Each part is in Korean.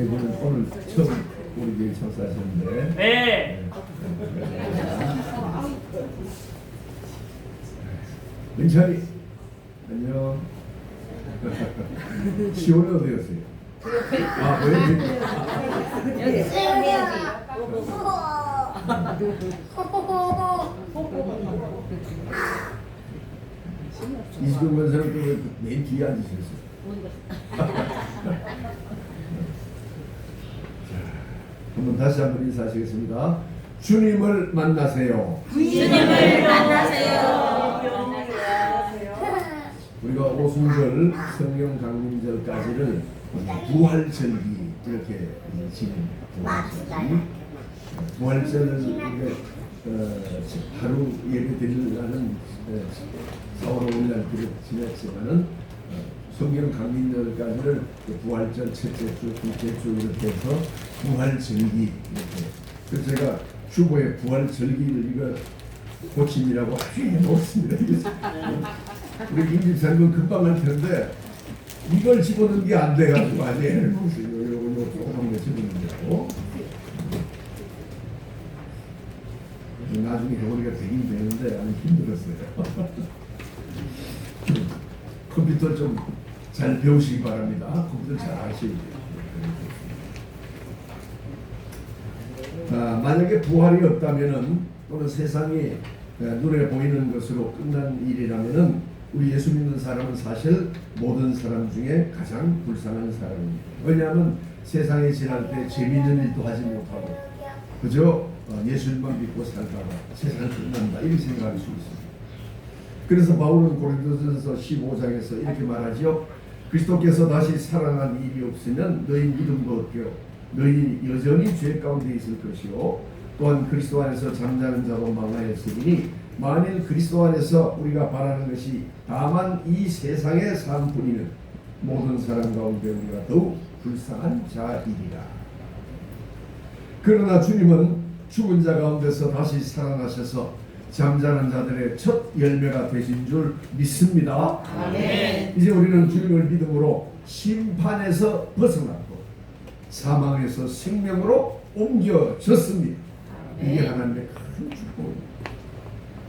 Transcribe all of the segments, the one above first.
예배는 오늘 처음 우리 교회 청소하셨는데. 네. 민철이 안녕. 시원이 어디 갔어요? 아, 왜? 여기 해야지. 20분 건설은 맨 뒤에 앉으셨어요. 한번 다시 한번 인사하시겠습니다. 주님을 만나세요. 주님을 만나세요. 우리가 오순절 성령 강림절까지를 부활절기 이렇게 지냅니다. 부활절을 우리가 하루 예배 드리려는 4월 5일날 지냈지만은 성령 강림절까지를 부활절 첫째 주, 둘째 주 이렇게 해서 부활절기 이렇게. 그래서 제가 주보에 부활절기를 이거 고침이라고 아주 해놓습니다. 우리 임집사님은 금방 할 텐데 이걸 집어넣는 게 안 돼가지고 아직 해놓으세요. 요거 조금만 집어넣는다고. 나중에 해보니까 되긴 되는데 아주 힘들었어요. 컴퓨터 좀 잘 배우시기 바랍니다. 컴퓨터 잘 아시고. 만약에 부활이 없다면은 또는 세상이 눈에 보이는 것으로 끝난 일이라면은 우리 예수 믿는 사람은 사실 모든 사람 중에 가장 불쌍한 사람입니다. 왜냐하면 세상에 지날 때 재미있는 일도 하지 못하고 그저 예수님만 믿고 살다가 세상이 끝난다 이렇게 생각할 수 있습니다. 그래서 바울은 고린도전서 15장에서 이렇게 말하지요. 그리스도께서 다시 살아난 일이 없으면 너희 믿음도 없고 너희 여전히 죄 가운데 있을 것이요 또한 그리스도 안에서 잠자는 자도 망하였으니 만일 그리스도 안에서 우리가 바라는 것이 다만 이 세상의 삶뿐이면 모든 사람 가운데 우리가 더욱 불쌍한 자이리라. 그러나 주님은 죽은 자 가운데서 다시 살아나셔서 잠자는 자들의 첫 열매가 되신 줄 믿습니다. 아멘. 이제 우리는 주님을 믿음으로 심판에서 벗어났고 사망에서 생명으로 옮겨졌습니다. 이게 하나님의 큰 축복입니다.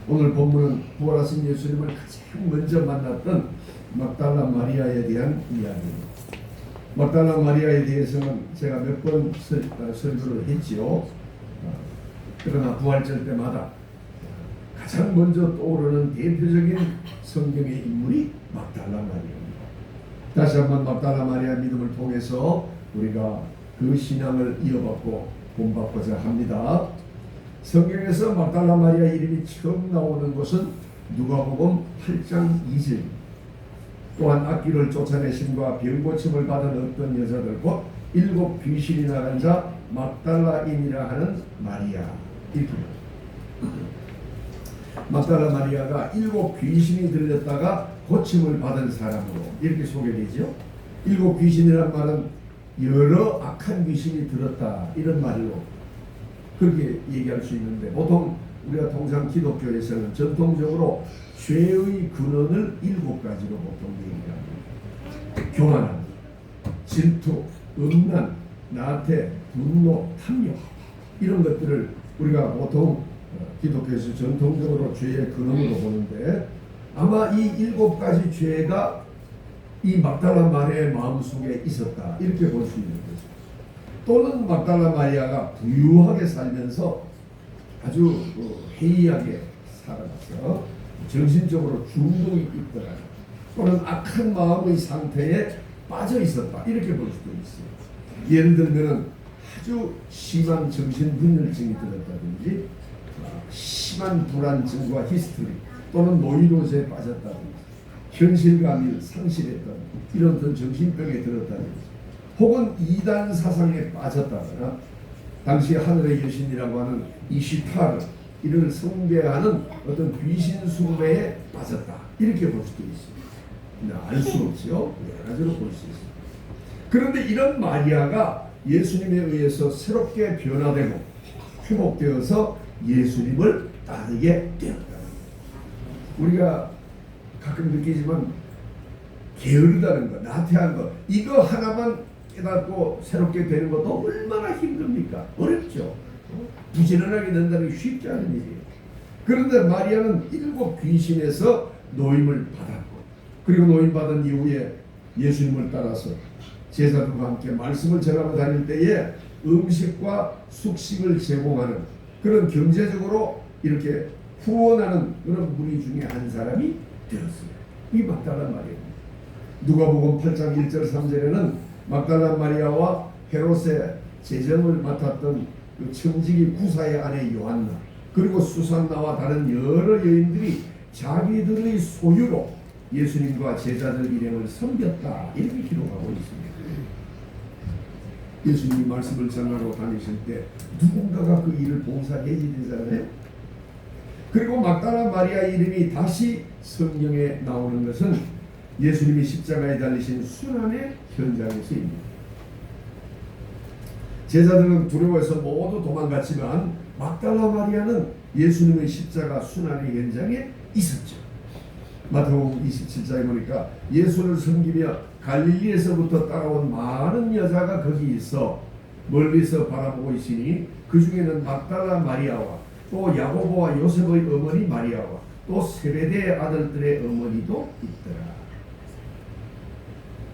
오늘 본문은 부활하신 예수님을 가장 먼저 만났던 막달라 마리아에 대한 이야기입니다. 막달라 마리아에 대해서는 제가 몇 번 설교를 했지요. 그러나 부활절 때마다 가장 먼저 떠오르는 대표적인 성경의 인물이 막달라 마리아입니다. 다시 한번 막달라 마리아 믿음을 통해서 우리가 그 신앙을 이어받고 본받고자 합니다. 성경에서 막달라 마리아 이름이 처음 나오는 것은 누가복음 8장 2절. 또한 악귀를 쫓아내심과 병고침을 받은 어떤 여자들 곧 7 귀신이 나간 자 막달라인이라 하는 마리아 이렇게. 막달라 마리아가 7 귀신이 들렸다가 고침을 받은 사람으로 이렇게 소개되죠. 7 귀신이란 말은 여러 악한 귀신이 들었다 이런 말로 그렇게 얘기할 수 있는데 보통 우리가 통상 기독교에서는 전통적으로 죄의 근원을 7가지로 보통 얘기합니다. 교만함, 질투, 음란, 나태, 분노, 탐욕 이런 것들을 우리가 보통 기독교에서 전통적으로 죄의 근원으로 보는데 아마 이 7가지 죄가 이 막달라 마리아의 마음속에 있었다 이렇게 볼 수 있는 거죠. 또는 막달라 마리아가 부유하게 살면서 아주 해이하게 살아가서 정신적으로 중독이 있더라 또는 악한 마음의 상태에 빠져 있었다 이렇게 볼 수도 있어요. 예를 들면 아주 심한 정신분열증이 들었다든지 심한 불안증과 히스테리 또는 노이로제에 빠졌다든지 현실감을 상실했다든지 이런 어떤 정신병에 들었다든지 혹은 이단 사상에 빠졌다거나 당시 하늘의 여신이라고 하는 이시타르 이를 숭배하는 어떤 귀신 숭배에 빠졌다 이렇게 볼 수도 있습니다. 알 수 없죠. 여러 가지로 볼 수 있습니다. 그런데 이런 마리아가 예수님에 의해서 새롭게 변화되고 회복되어서 예수님을 따르게 되었다. 우리가 가끔 느끼지만 게으르다는 거, 나태한 거 이거 하나만 깨닫고 새롭게 되는 것도 얼마나 힘듭니까? 어렵죠. 부지런하게 된다는 게 쉽지 않은 일이에요. 그런데 마리아는 7 귀신에서 노임을 받았고, 그리고 노임받은 이후에 예수님을 따라서 제자들과 함께 말씀을 전하고 다닐 때에 음식과 숙식을 제공하는 그런 경제적으로 이렇게 후원하는 그런 무리 중에 한 사람이 되었어요. 이 막달라 마리아입니다. 누가복음 8장 1절 3절에는 막달라 마리아와 헤롯의 재정을 맡았던 그 청지기 구사의 아내 요한나, 그리고 수산나와 다른 여러 여인들이 자기들의 소유로 예수님과 제자들 일행을 섬겼다, 이렇게 기록하고 있습니다. 예수님이 말씀을 전하러 다니실 때 누군가가 그 일을 봉사해 주잖아요. 그리고 막달라 마리아 이름이 다시 성경에 나오는 것은 예수님이 십자가에 달리신 순환의 현장에서입니다. 제자들은 두려워해서 모두 도망갔지만 막달라 마리아는 예수님의 십자가 순환의 현장에 있었죠. 마태복음 27장에 보니까 예수를 섬기며 갈릴리에서부터 따라온 많은 여자가 거기 있어 멀리서 바라보고 있으니 그 중에는 막달라 마리아와 또 야고보와 요셉의 어머니 마리아와 또 세베대의 아들들의 어머니도 있더라.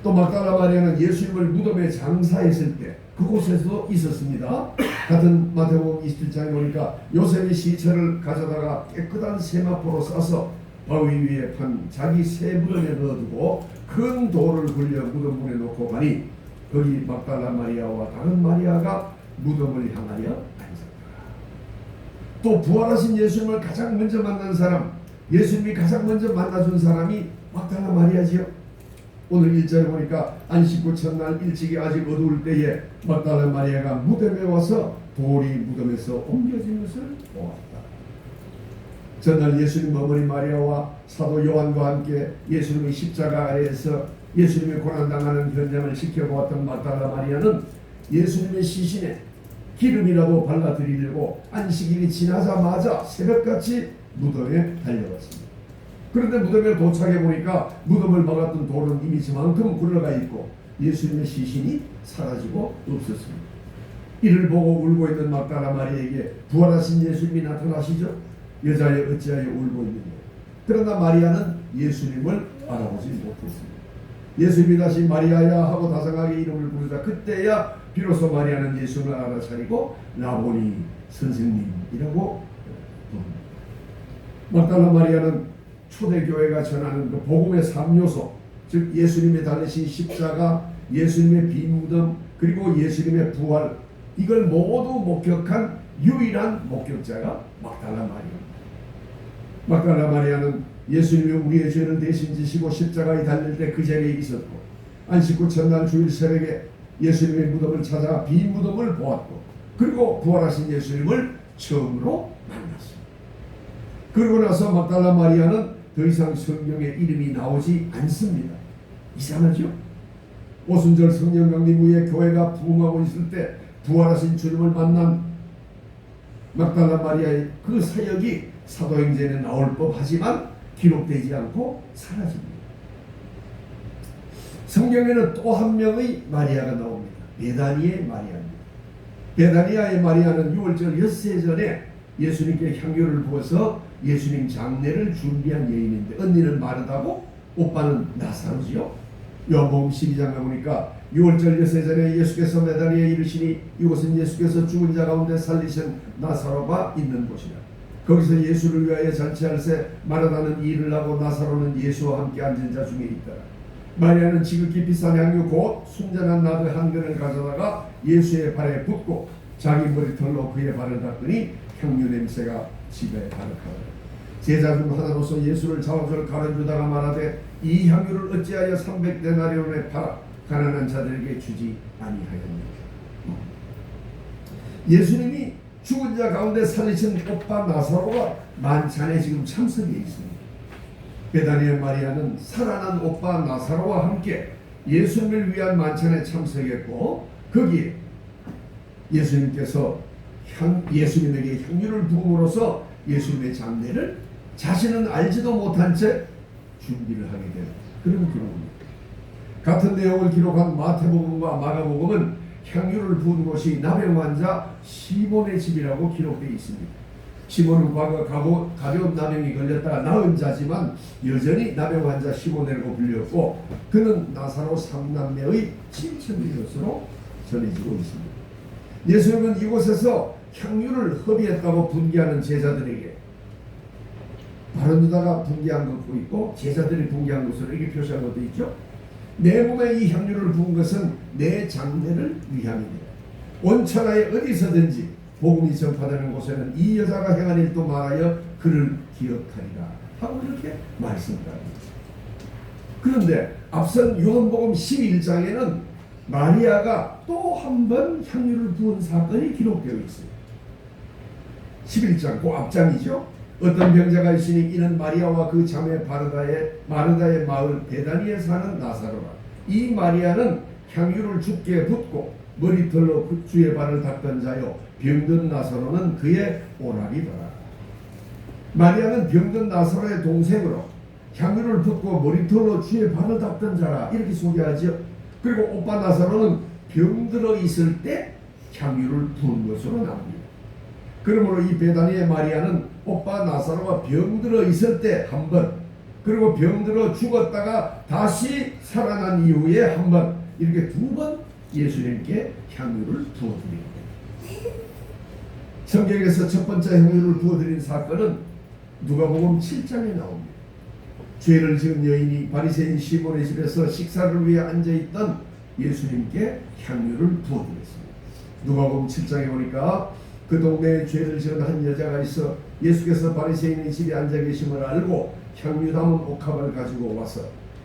또 막달라 마리아는 예수님을 무덤에 장사했을 때 그곳에서 있었습니다. 같은 마태복음 27장에 보니까 요셉이 시체를 가져다가 깨끗한 세마포로 싸서 바위 위에 판 자기 새 무덤에 넣어두고 큰 돌을 굴려 무덤문에 놓고 가니 거기 막달라 마리아와 다른 마리아가 무덤을 향하여 앉았다. 또 부활하신 예수님을 가장 먼저 만난 사람, 예수님이 가장 먼저 만나준 사람이 막달라 마리아지요. 오늘 1절에 보니까 안식구 첫날 일찍이 아직 어두울 때에 막달라 마리아가 무덤에 와서 돌이 무덤에서 옮겨진 것을 보았다. 전날 예수님 어머니 마리아와 사도 요한과 함께 예수님의 십자가 아래에서 예수님이 고난당하는 현장을 지켜보았던 막달라 마리아는 예수님의 시신에 기름이라도 발라드리려고 안식일이 지나자마자 새벽같이 무덤에 달려갔습니다. 그런데 무덤에 도착해 보니까 무덤을 막았던 돌은 이미 저만큼 굴러가 있고 예수님의 시신이 사라지고 없었습니다. 이를 보고 울고 있는 막달라 마리아에게 부활하신 예수님이 나타나시죠. 여자여 어찌하여 울고 있느냐. 그러나 마리아는 예수님을 알아보지 못했습니다. 예수님이 다시 마리아야 하고 다정하게 이름을 부르자 그때야 비로소 마리아는 예수님을 알아차리고 라보니 선생님이라고 부릅니다. 막달라 마리아는 초대교회가 전하는 그 복음의 3요소, 즉 예수님의 달리신 십자가, 예수님의 빈 무덤, 그리고 예수님의 부활, 이걸 모두 목격한 유일한 목격자가 막달라 마리아입니다. 막달라 마리아는 예수님이 우리의 죄를 대신 지시고 십자가에 달릴 때 그 자리에 있었고, 안식구 첫날 주일 새벽에 예수님의 무덤을 찾아 빈 무덤을 보았고, 그리고 부활하신 예수님을 처음으로 만났습니다. 그러고 나서 막달라 마리아는 더 이상 성경에 이름이 나오지 않습니다. 이상하죠? 오순절 성령 강림 후에 교회가 부흥하고 있을 때 부활하신 주님을 만난 막달라 마리아의 그 사역이 사도행전에 나올 법하지만 기록되지 않고 사라집니다. 성경에는 또 한 명의 마리아가 나옵니다. 베다니의 마리아입니다. 베다니아의 마리아는 6월절 엿새 전에 예수님께 향유를 부어서 예수님 장례를 준비한 여인인데, 언니는 마르다고 오빠는 나사로지요. 요한복음 12장에 보니까 6월절 엿새 전에 예수께서 베다니아에 이르시니 이곳은 예수께서 죽은 자 가운데 살리신 나사로가 있는 곳이라. 거기서 예수를 위하여 잔치할새 마르다는 일을 하고 나사로는 예수와 함께 앉은 자 중에 있더라. 마리아는 지극히 비싼 향유 곧 순전한 나드 한 근을 가져다가 예수의 발에 붓고 자기 머리털로 그의 발을 닦으니 향유 냄새가 집에 가득하더라. 제자 중 하나로서 예수를 좌우절 가르주다가 말하되 이 향유를 어찌하여 300데나리온에 팔아 가난한 자들에게 주지 아니하였느냐. 예수님이 죽은 자 가운데 살리신 오빠 나사로가 만찬에 지금 참석해 있습니다. 베다니아 마리아는 살아난 오빠 나사로와 함께 예수님을 위한 만찬에 참석했고, 거기에 예수님께서 예수님에게 향유를 부음으로써 예수님의 장례를 자신은 알지도 못한 채 준비를 하게 된 그런 경우입니다. 같은 내용을 기록한 마태복음과 마가복음은 향유를 부은 곳이 나병 환자 시몬의 집이라고 기록되어 있습니다. 시몬은 과거 가벼운 나병이 걸렸다가 나은 자지만 여전히 나병 환자 시몬이라고 불렸고, 그는 나사로 3남매의 친척인 것으로 전해지고 있습니다. 예수님은 이곳에서 향유를 허비했다고 분개하는 제자들에게, 바른유다가 분개한 것도 있고 제자들이 분개한 것으로 이렇게 표시한 것도 있죠. 내 몸에 이 향유를 부은 것은 내 장례를 위함이니라. 온 천하에 어디서든지 복음이 전파되는 곳에는 이 여자가 행한 일도 말하여 그를 기억하리라 하고 이렇게 말씀합니다. 그런데 앞선 요한복음 11장에는 마리아가 또 한 번 향유를 부은 사건이 기록되어 있어요. 11장, 그 앞장이죠. 어떤 병자가 있으니 이는 마리아와 그 자매 마르다의 마을 베다니에 사는 나사로라. 이 마리아는 향유를 주께 붓고 머리털로 그 주의 발을 닦던 자요, 병든 나사로는 그의 오라리더라. 마리아는 병든 나사로의 동생으로 향유를 붓고 머리털로 주의 발을 닦던 자라 이렇게 소개하죠. 그리고 오빠 나사로는 병들어 있을 때 향유를 부은 것으로 나옵니다. 그러므로 이 베다니의 마리아는 오빠 나사로가 병들어 있을 때 한 번, 그리고 병들어 죽었다가 다시 살아난 이후에 한 번, 이렇게 두 번 예수님께 향유를 부어드립니다. 성경에서 첫 번째 향유를 부어드린 사건은 누가복음 7장에 나옵니다. 죄를 지은 여인이 바리새인 시몬의 집에서 식사를 위해 앉아있던 예수님께 향유를 부어드렸습니다. 누가복음 7장에 보니까 그 동네에 죄를 지은 한 여자가 있어 예수께서 바리새인의 집에 앉아 계심을 알고 향유 담은 옥합을 가지고 와서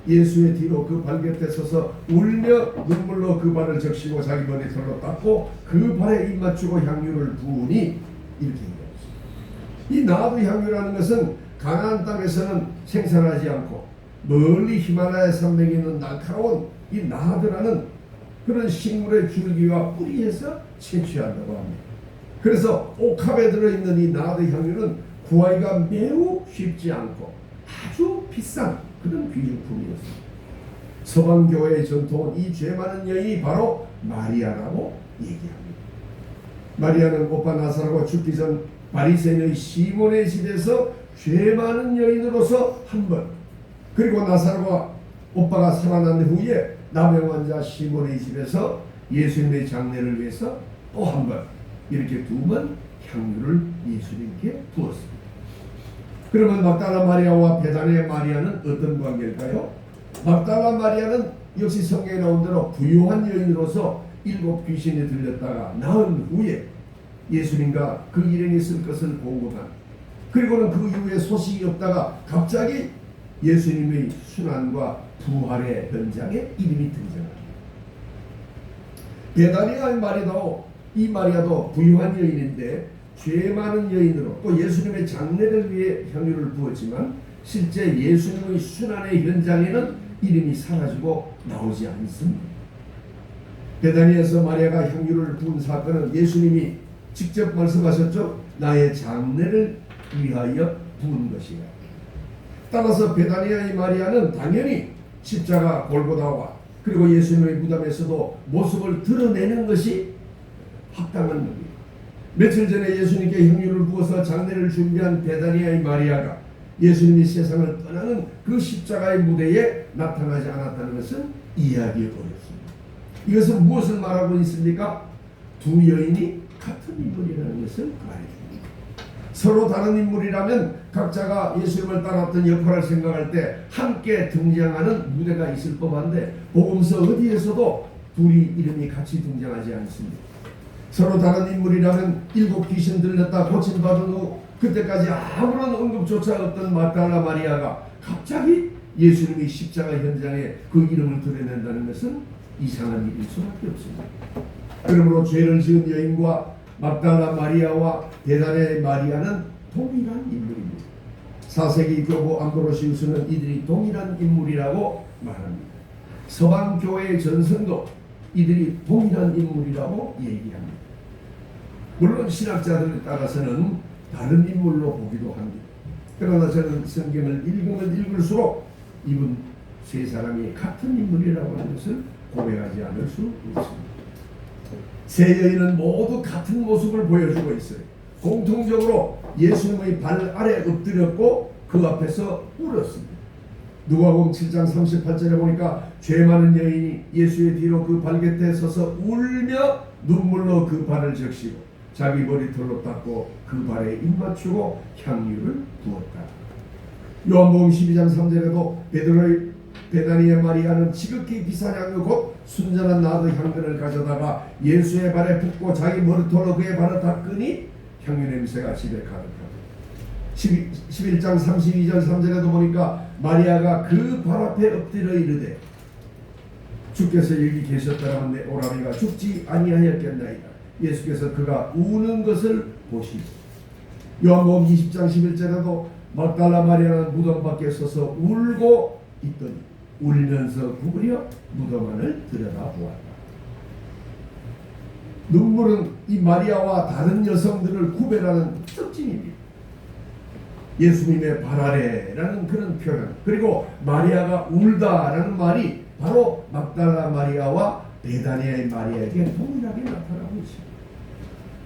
예수의 뒤로 그 발곁에 서서 울며 눈물로 그 발을 적시고 자기 머리털로 닦고 그 발에 입 맞추고 향유를 부으니 이렇게 얘기합니다. 이 나드 향유라는 것은 가나안 땅에서는 생산하지 않고 멀리 히말라야 산맥에 있는 날카로운 이 나드라는 그런 식물의 줄기와 뿌리에서 채취한다고 합니다. 그래서 옥합에 들어있는 이 나드 향유는 구하기가 매우 쉽지 않고 아주 비싼 그런 귀중품이었습니다. 서방교회의 전통은 이 죄 많은 여인이 바로 마리아라고 얘기합니다. 마리아는 오빠 나사로가 죽기 전 바리새인의 시몬의 집에서 죄 많은 여인으로서 한 번, 그리고 나사로가 오빠가 살아난 후에 나병 환자 시몬의 집에서 예수님의 장례를 위해서 또 한 번, 이렇게 두 번 향유를 예수님께 부었습니다. 그러면 막달라 마리아와 베다니의 마리아는 어떤 관계일까요? 막달라 마리아는 역시 성경에 나온 대로 부유한 여인으로서 7 귀신이 들렸다가 나은 후에 예수님과 그 일행이 있을 것을 공급한, 그리고는 그 이후에 소식이 없다가 갑자기 예수님의 순환과 부활의 현장에 이름이 등장합니다. 베다니아의 이 마리아도 부유한 여인인데 죄 많은 여인으로 또 예수님의 장례를 위해 향유를 부었지만 실제 예수님의 순환의 현장에는 이름이 사라지고 나오지 않습니다. 베다니에서 마리아가 향유를 부은 사건은 예수님이 직접 말씀하셨죠. 나의 장례를 위하여 부은 것이야. 따라서 베다니아의 마리아는 당연히 십자가 골고다와 그리고 예수님의 무덤에서도 모습을 드러내는 것이 합당한 겁니다. 며칠 전에 예수님께 향유를 부어서 장례를 준비한 베다니아의 마리아가 예수님이 세상을 떠나는 그 십자가의 무대에 나타나지 않았다는 것은 이해하기 어렵습니다. 이것은 무엇을 말하고 있습니까? 두 여인이 같은 인물이라는 것을 말해줍니다. 서로 다른 인물이라면 각자가 예수님을 따랐던 역할을 생각할 때 함께 등장하는 무대가 있을 법한데 복음서 어디에서도 둘이 이름이 같이 등장하지 않습니다. 서로 다른 인물이라면 7 귀신 들렸다 고침받은 후 그때까지 아무런 언급조차 없던 막달라 마리아가 갑자기 예수님이 십자가 현장에 그 이름을 드러낸다는 것은 이상한 일일 수밖에 없습니다. 그러므로 죄를 지은 여인과 막달라 마리아와 베다니아의 마리아는 동일한 인물입니다. 4세기 교부 암브로시우스는 이들이 동일한 인물이라고 말합니다. 서방교회의 전승도 이들이 동일한 인물이라고 얘기합니다. 물론 신학자들에 따라서는 다른 인물로 보기도 합니다. 그러나 저는 성경을 읽으면 읽을수록 이분 세 사람이 같은 인물이라고 하는 것을 고백하지 않을 수 없습니다. 세 여인은 모두 같은 모습을 보여주고 있어요. 공통적으로 예수님의 발 아래 엎드렸고 그 앞에서 울었습니다. 누가복음 7장 38절에 보니까 죄 많은 여인이 예수의 뒤로 그 발곁에 서서 울며 눈물로 그 발을 적시고 자기 머리털로 닦고 그 발에 입 맞추고 향유를 부었다. 요한복음 12장 3절에도 베드로의 베다니의 마리아는 지극히 비싼 향유 곧 순전한 나드 향근을 가져다가 예수의 발에 붓고 자기 머리털로 그의 발을 닦으니 향유 냄새가 집에 가득하다. 11장 32절 3절에도 보니까 마리아가 그 발 앞에 엎드려 이르되 주께서 여기 계셨더라면 내 오라비가 죽지 아니하였겠나이다. 예수께서 그가 우는 것을 보시고 요한복음 20장 11절에도 막달라 마리아는 무덤 밖에 서서 울고 있더니 울면서 구부려 무덤 안을 들여다보았다. 눈물은 이 마리아와 다른 여성들을 구별하는 특징입니다. 예수님의 발 아래라는 그런 표현, 그리고 마리아가 울다라는 말이 바로 막달라 마리아와 베다니아의 마리아에게 동일하게 나타나고 있습니다.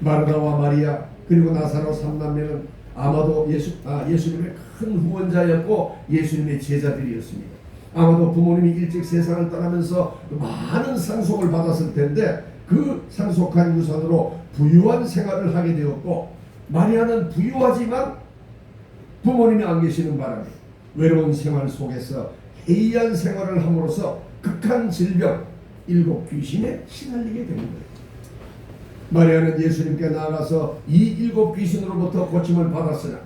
마르다와 마리아 그리고 나사로 3남매는 아마도 예수님의 큰 후원자였고 예수님의 제자들이었습니다. 아마도 부모님이 일찍 세상을 떠나면서 많은 상속을 받았을 텐데 그 상속한 유산으로 부유한 생활을 하게 되었고, 마리아는 부유하지만 부모님이 안 계시는 바람에 외로운 생활 속에서 해이한 생활을 함으로써 극한 질병, 7 귀신에 시달리게 되는 거예요. 마리아는 예수님께 나아가서 이 7 귀신으로부터 고침을 받았으나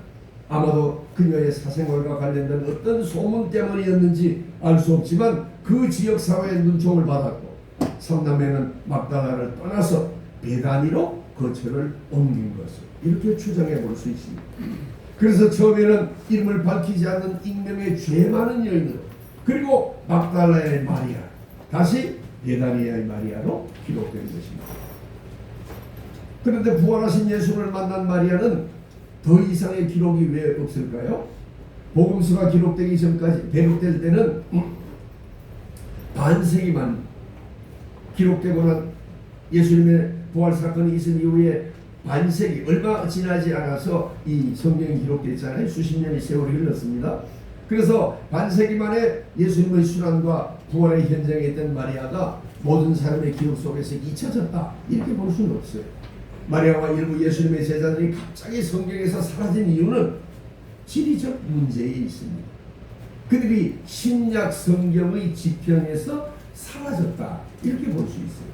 아마도 그녀의 사생활과 관련된 어떤 소문 때문이었는지 알 수 없지만 그 지역 사회의 눈총을 받았고, 3남매는 막달라를 떠나서 베다니로 거처를 옮긴 것을 이렇게 추정해 볼 수 있습니다. 그래서 처음에는 이름을 밝히지 않는 익명의 죄 많은 여인으로, 그리고 막달라의 마리아, 다시 베다니아의 마리아로 기록된 것입니다. 그런데 부활하신 예수를 만난 마리아는 더 이상의 기록이 왜 없을까요? 복음서가 기록되기 전까지, 배급될 때는 반세기만 기록되고 난 예수님의 부활 사건이 있은 이후에 반세기, 얼마 지나지 않아서 이 성경이 기록됐잖아요. 수십 년의 세월이 흘렀습니다. 그래서 반세기 만에 예수님의 순환과 부활의 현장에 있던 마리아가 모든 사람의 기록 속에서 잊혀졌다, 이렇게 볼 수는 없어요. 마리아와 일부 예수님의 제자들이 갑자기 성경에서 사라진 이유는 지리적 문제에 있습니다. 그들이 신약 성경의 지평에서 사라졌다, 이렇게 볼 수 있어요.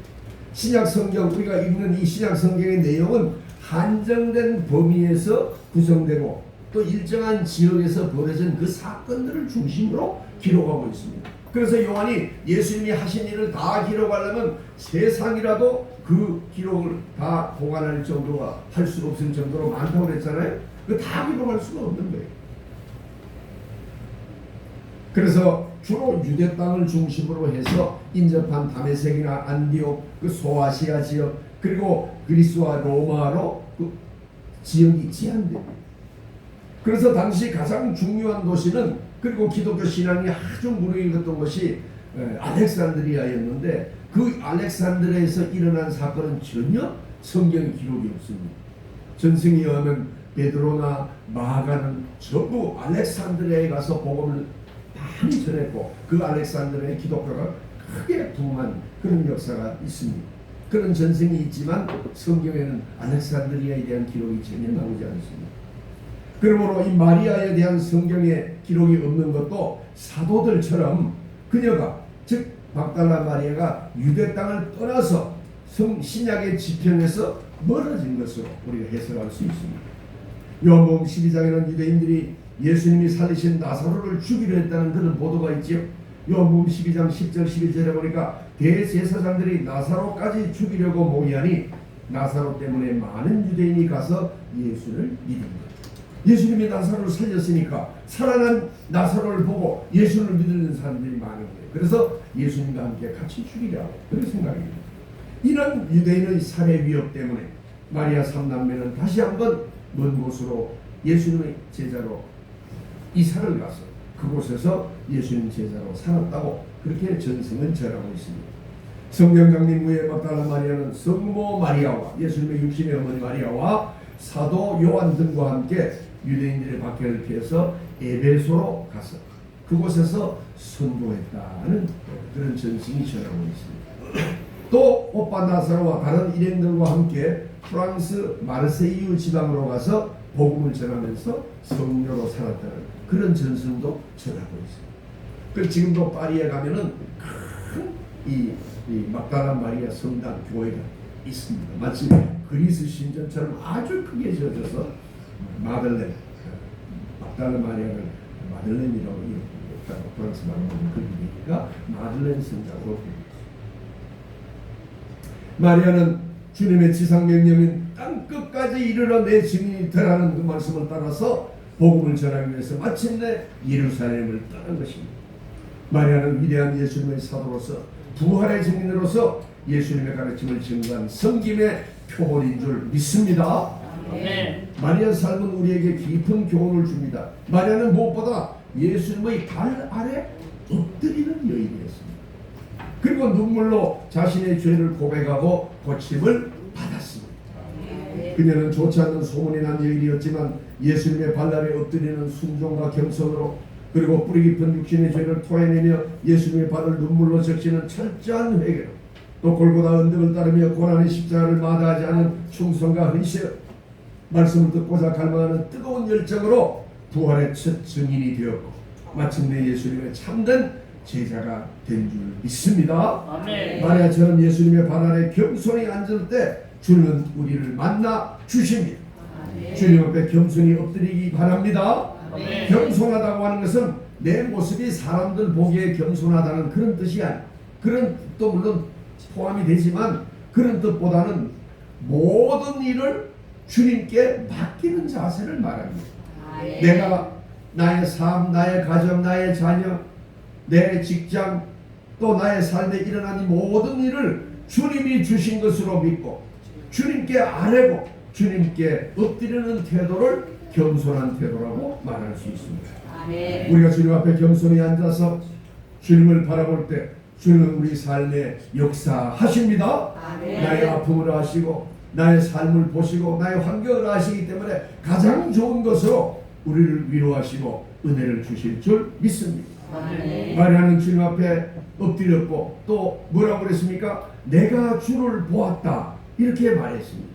신약 성경, 우리가 읽는 이 신약 성경의 내용은 한정된 범위에서 구성되고 또 일정한 지역에서 벌어진 그 사건들을 중심으로 기록하고 있습니다. 그래서 요한이 예수님이 하신 일을 다 기록하려면 세상이라도 그 기록을 다 보관할 정도가 할 수 없을 정도로 많다고 그랬잖아요. 그 다 기록할 수가 없는 거예요. 그래서 주로 유대 땅을 중심으로 해서 인접한 다메섹이나 안디옥, 그 소아시아 지역, 그리고 그리스와 로마로 그 지역이 제한됩니다. 그래서 당시 가장 중요한 도시는, 그리고 기독교 신앙이 아주 무르익었던 것이 알렉산드리아였는데, 그 알렉산드리아에서 일어난 사건은 전혀 성경 기록이 없습니다. 전승에 의하면 베드로나 마가는 전부 알렉산드리아에 가서 복음을 많이 전했고, 그 알렉산드리아의 기독교가 크게 부흥한 그런 역사가 있습니다. 그런 전승이 있지만 성경에는 알렉산드리아에 대한 기록이 전혀 나오지 않습니다. 그러므로 이 마리아에 대한 성경의 기록이 없는 것도 사도들처럼 그녀가, 즉 막달라 마리아가 유대 땅을 떠나서 신약의 지평에서 멀어진 것으로 우리가 해석할 수 있습니다. 요한복음 12장에는 유대인들이 예수님이 살리신 나사로를 죽이려 했다는 그런 보도가 있지요. 요한복음 12장 10절 11절에 보니까 대제사장들이 나사로까지 죽이려고 모의하니 나사로 때문에 많은 유대인이 가서 예수를 믿은 것. 예수님이 나사로를 살렸으니까 살아난 나사로를 보고 예수를 믿는 사람들이 많은 거예요. 그래서 예수님과 함께 같이 죽이려고 그런 생각입니다. 이런 유대인의 살해 위협 때문에 마리아 3남매는 다시 한번 먼 곳으로 예수님의 제자로 이사를 가서 그곳에서 예수님 제자로 살았다고 그렇게 전승은 전하고 있습니다. 성경 강림 후에 막달라 마리아는 성모 마리아와 예수님의 육신의 어머니 마리아와 사도 요한 등과 함께 유대인들의 박해를 피해서 에베소로 가서 그곳에서 선교했다는 그런 전승이 전하고 있습니다. 또 오빠 나사로와 다른 일행들과 함께 프랑스 마르세유 지방으로 가서 복음을 전하면서 성녀로 살았다는 그런 전승도 전하고 있습니다. 그 지금도 파리에 가면은 큰 이 막달라 마리아 성당 교회가 있습니다. 마치 그리스 신전처럼 아주 크게 지어져서 마들렌, 막달라 마리아를 마들렌이라고 이렇게 프랑스 말로 그 이름이니까 마들렌 성당으로 부릅니다. 마리아는 주님의 지상명령인 땅 끝까지 이르러 내 증인이 되라는 그 말씀을 따라서 복음을 전하기 위해서 마침내 예루살렘을 떠난 것입니다. 마리아는 위대한 예수님의 사도로서 부활의 증인으로서 예수님의 가르침을 증거한 성김의 표본인 줄 믿습니다. 마리아 삶은 우리에게 깊은 교훈을 줍니다. 마리아는 무엇보다 예수님의 발 아래 엎드리는 여인이었습니다. 그리고 눈물로 자신의 죄를 고백하고 고침을 받았습니다. 그녀는 좋지 않는 소문이 난 여인이었지만 예수님의 발 아래 엎드리는 순종과 겸손으로 그리고 뿌리 깊은 육신의 죄를 토해내며 예수님의 발을 눈물로 적시는 철저한 회개로 또 골고다 언덕을 따르며 고난의 십자가를 마다하지 않은 충성과 헌신 말씀을 듣고자 갈망하는 뜨거운 열정으로 부활의 첫 증인이 되었고 마침내 예수님의 참된 제자가 된 줄 믿습니다. 아멘. 마리아처럼 예수님의 발 아래 겸손히 앉을 때 주님은 우리를 만나 주십니다. 아멘. 주님 앞에 겸손히 엎드리기 바랍니다. 아멘. 겸손하다고 하는 것은 내 모습이 사람들 보기에 겸손하다는 그런 뜻이 아니에요. 그런 뜻도 물론 포함이 되지만 그런 뜻보다는 모든 일을 주님께 맡기는 자세를 말합니다. 아멘. 내가 나의 삶, 나의 가정, 나의 자녀, 내 직장 또 나의 삶에 일어난 이 모든 일을 주님이 주신 것으로 믿고 주님께 아뢰고 주님께 엎드리는 태도를 겸손한 태도라고 말할 수 있습니다. 아멘. 우리가 주님 앞에 겸손히 앉아서 주님을 바라볼 때 주님은 우리 삶에 역사하십니다. 아멘. 나의 아픔을 아시고 나의 삶을 보시고 나의 환경을 아시기 때문에 가장 좋은 것으로 우리를 위로하시고 은혜를 주실 줄 믿습니다. 아멘. 마리아는 주님 앞에 엎드렸고 또 뭐라고 그랬습니까? 내가 주를 보았다 이렇게 말했습니다.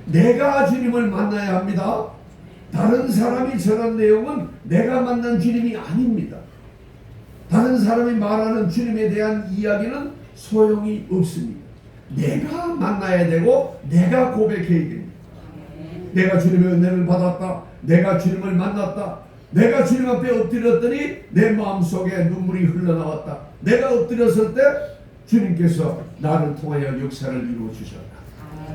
내가 주님을 만나야 합니다. 다른 사람이 전한 내용은 내가 만난 주님이 아닙니다. 다른 사람이 말하는 주님에 대한 이야기는 소용이 없습니다. 내가 만나야 되고 내가 고백해야 됩니다. 내가 주님의 은혜를 받았다. 내가 주님을 만났다. 내가 주님 앞에 엎드렸더니 내 마음속에 눈물이 흘러나왔다. 내가 엎드렸을 때 주님께서 나를 통하여 역사를 이루어 주셨다.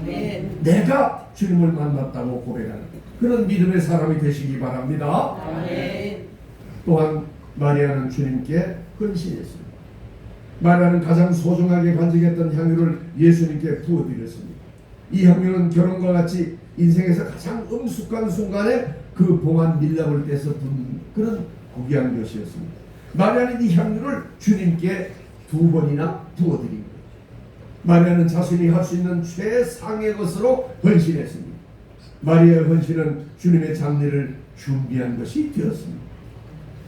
아멘. 내가 주님을 만났다고 고백하는 그런 믿음의 사람이 되시기 바랍니다. 아멘. 또한 마리아는 주님께 헌신했습니다. 마리아는 가장 소중하게 간직했던 향유를 예수님께 부어드렸습니다. 이 향유는 결혼과 같이 인생에서 가장 엄숙한 순간에 그 봉한 밀랍을 떼서 붓는 그런 고귀한 것이었습니다. 마리아는 이 향유를 주님께 2번이나 부어드린 거예요. 마리아는 자신이 할 수 있는 최상의 것으로 헌신했습니다. 마리아의 헌신은 주님의 장례를 준비한 것이 되었습니다.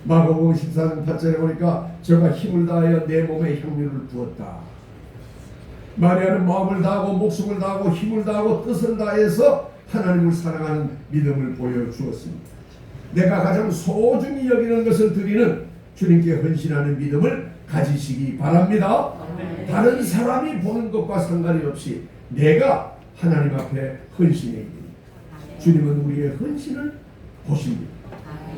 마가복음 14장 8절에 보니까 저가 힘을 다하여 내 몸에 향유를 부었다. 마리아는 마음을 다하고 목숨을 다하고 힘을 다하고 뜻을 다해서 하나님을 사랑하는 믿음을 보여주었습니다. 내가 가장 소중히 여기는 것을 드리는 주님께 헌신하는 믿음을 가지시기 바랍니다. 아멘. 다른 사람이 보는 것과 상관이 없이 내가 하나님 앞에 헌신해야 됩니다. 주님은 우리의 헌신을 보십니다.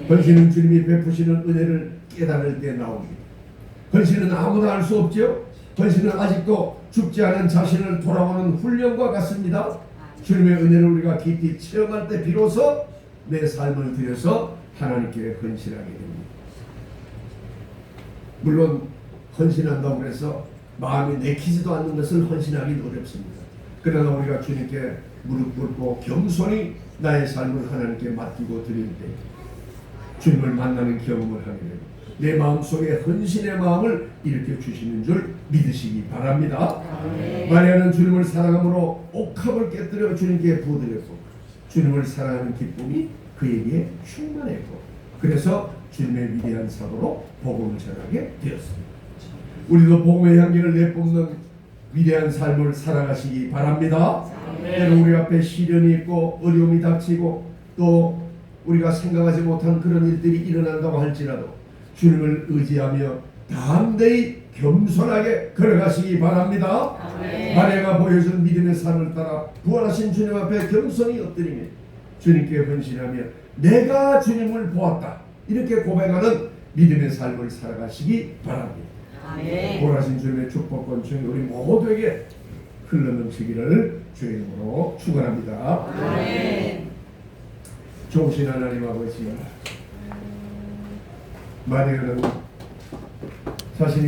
헌신은 주님이 베푸시는 은혜를 깨달을 때 나옵니다. 헌신은 아무나 할 수 없죠. 헌신은 아직도 죽지 않은 자신을 돌아오는 훈련과 같습니다. 주님의 은혜를 우리가 깊이 체험할 때 비로소 내 삶을 들여서 하나님께 헌신하게 됩니다. 물론 헌신한다고 해서 마음이 내키지도 않는 것을 헌신하기는 어렵습니다. 그러나 우리가 주님께 무릎 꿇고 겸손히 나의 삶을 하나님께 맡기고 드릴 때 주님을 만나는 경험을 하게 되고 내 마음속에 헌신의 마음을 일으켜 주시는 줄 믿으시기 바랍니다. 마리아는 주님을 사랑함으로 옥합을 깨뜨려 주님께 부어드렸고 주님을 사랑하는 기쁨이 그에게 충만했고 그래서 주님의 위대한 사도로 복음을 전하게 되었습니다. 우리도 복음의 향기를 내뿜는 위대한 삶을 살아가시기 바랍니다. 때로 우리 앞에 시련이 있고 어려움이 닥치고 또 우리가 생각하지 못한 그런 일들이 일어난다고 할지라도 주님을 의지하며 담대히 겸손하게 걸어가시기 바랍니다. 마리아가 보여준 믿음의 삶을 따라 부활하신 주님 앞에 겸손히 엎드리며 주님께 헌신하며 내가 주님을 보았다 이렇게 고백하는 믿음의 삶을 살아가시기 바랍니다. 부활하신 주님의 축복과 은총이 우리 모두에게 흘러넘치기를 주의 이름으로 축원합니다. 좋으신 하나님 아버지, 마리아는 자신이